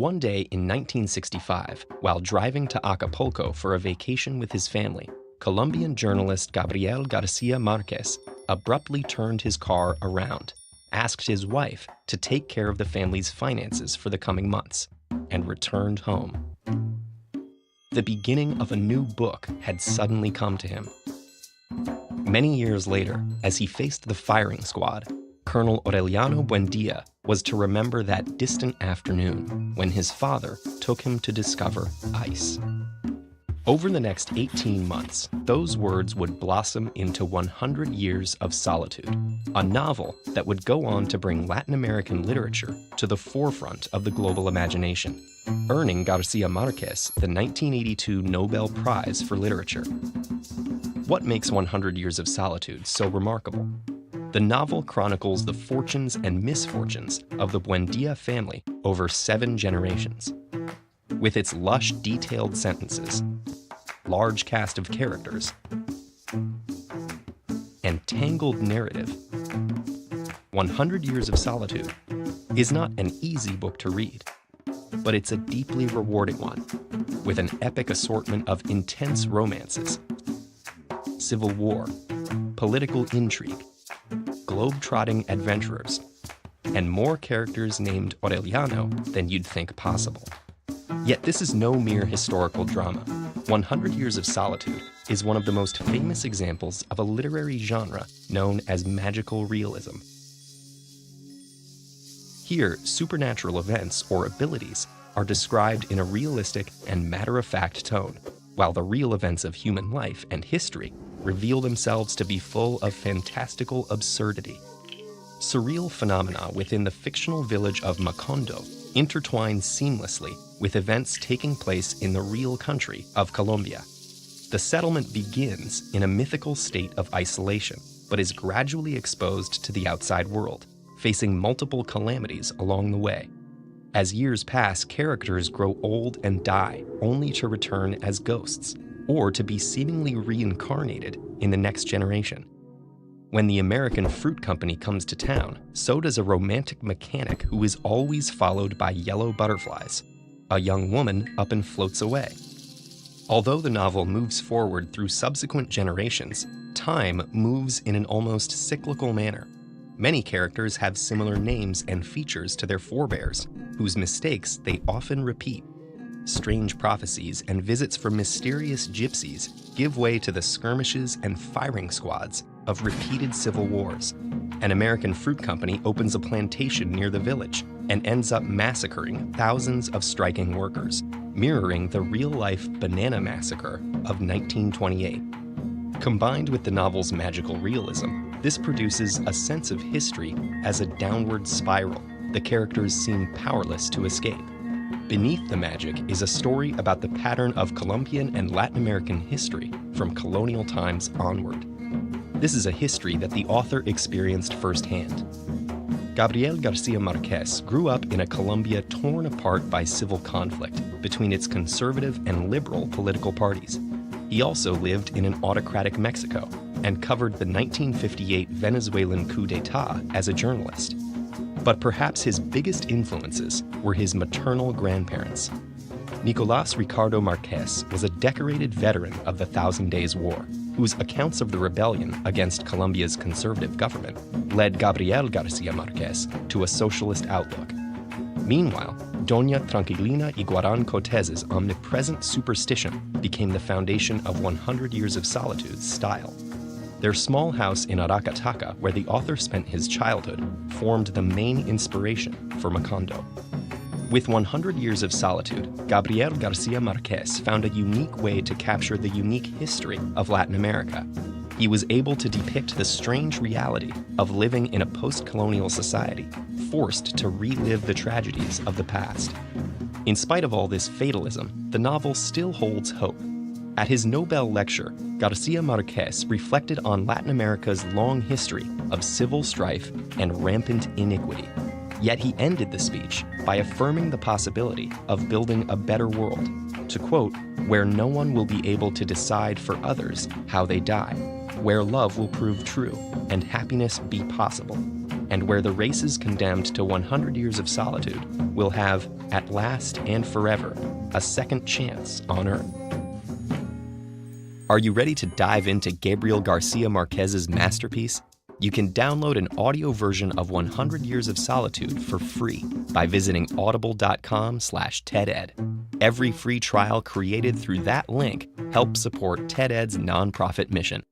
One day in 1965, while driving to Acapulco for a vacation with his family, Colombian journalist Gabriel Garcia Marquez abruptly turned his car around, asked his wife to take care of the family's finances for the coming months, and returned home. The beginning of a new book had suddenly come to him. Many years later, as he faced the firing squad, Colonel Aureliano Buendia was to remember that distant afternoon when his father took him to discover ice. Over the next 18 months, those words would blossom into 100 Years of Solitude, a novel that would go on to bring Latin American literature to the forefront of the global imagination, earning Garcia Marquez the 1982 Nobel Prize for Literature. What makes 100 Years of Solitude so remarkable? The novel chronicles the fortunes and misfortunes of the Buendia family over 7 generations. With its lush, detailed sentences, large cast of characters, and tangled narrative, 100 Years of Solitude is not an easy book to read, but it's a deeply rewarding one, with an epic assortment of intense romances, civil war, political intrigue, globe-trotting adventurers, and more characters named Aureliano than you'd think possible. Yet this is no mere historical drama. 100 Years of Solitude is one of the most famous examples of a literary genre known as magical realism. Here, supernatural events or abilities are described in a realistic and matter-of-fact tone, while the real events of human life and history reveal themselves to be full of fantastical absurdity. Surreal phenomena within the fictional village of Macondo intertwine seamlessly with events taking place in the real country of Colombia. The settlement begins in a mythical state of isolation, but is gradually exposed to the outside world, facing multiple calamities along the way. As years pass, characters grow old and die, only to return as ghosts, or to be seemingly reincarnated in the next generation. When the American fruit company comes to town, so does a romantic mechanic who is always followed by yellow butterflies. A young woman up and floats away. Although the novel moves forward through subsequent generations, time moves in an almost cyclical manner. Many characters have similar names and features to their forebears, whose mistakes they often repeat. Strange prophecies and visits from mysterious gypsies give way to the skirmishes and firing squads of repeated civil wars. An American fruit company opens a plantation near the village and ends up massacring thousands of striking workers, mirroring the real-life banana massacre of 1928. Combined with the novel's magical realism, this produces a sense of history as a downward spiral the characters seem powerless to escape. Beneath the magic is a story about the pattern of Colombian and Latin American history from colonial times onward. This is a history that the author experienced firsthand. Gabriel Garcia Marquez grew up in a Colombia torn apart by civil conflict between its conservative and liberal political parties. He also lived in an autocratic Mexico and covered the 1958 Venezuelan coup d'etat as a journalist. But perhaps his biggest influences were his maternal grandparents. Nicolás Ricardo Marquez was a decorated veteran of the Thousand Days War, whose accounts of the rebellion against Colombia's conservative government led Gabriel Garcia Marquez to a socialist outlook. Meanwhile, Doña Tranquilina Iguarán Cortez's omnipresent superstition became the foundation of 100 Years of Solitude's style. Their small house in Aracataca, where the author spent his childhood, formed the main inspiration for Macondo. With 100 Years of Solitude, Gabriel Garcia Marquez found a unique way to capture the unique history of Latin America. He was able to depict the strange reality of living in a post-colonial society, forced to relive the tragedies of the past. In spite of all this fatalism, the novel still holds hope. At his Nobel lecture, Garcia Marquez reflected on Latin America's long history of civil strife and rampant iniquity. Yet he ended the speech by affirming the possibility of building a better world, to quote, "where no one will be able to decide for others how they die, where love will prove true and happiness be possible." and where the races condemned to 100 years of solitude will have, at last and forever, a second chance on Earth. Are you ready to dive into Gabriel Garcia Marquez's masterpiece? You can download an audio version of 100 Years of Solitude for free by visiting audible.com/TedEd. Every free trial created through that link helps support TedEd's nonprofit mission.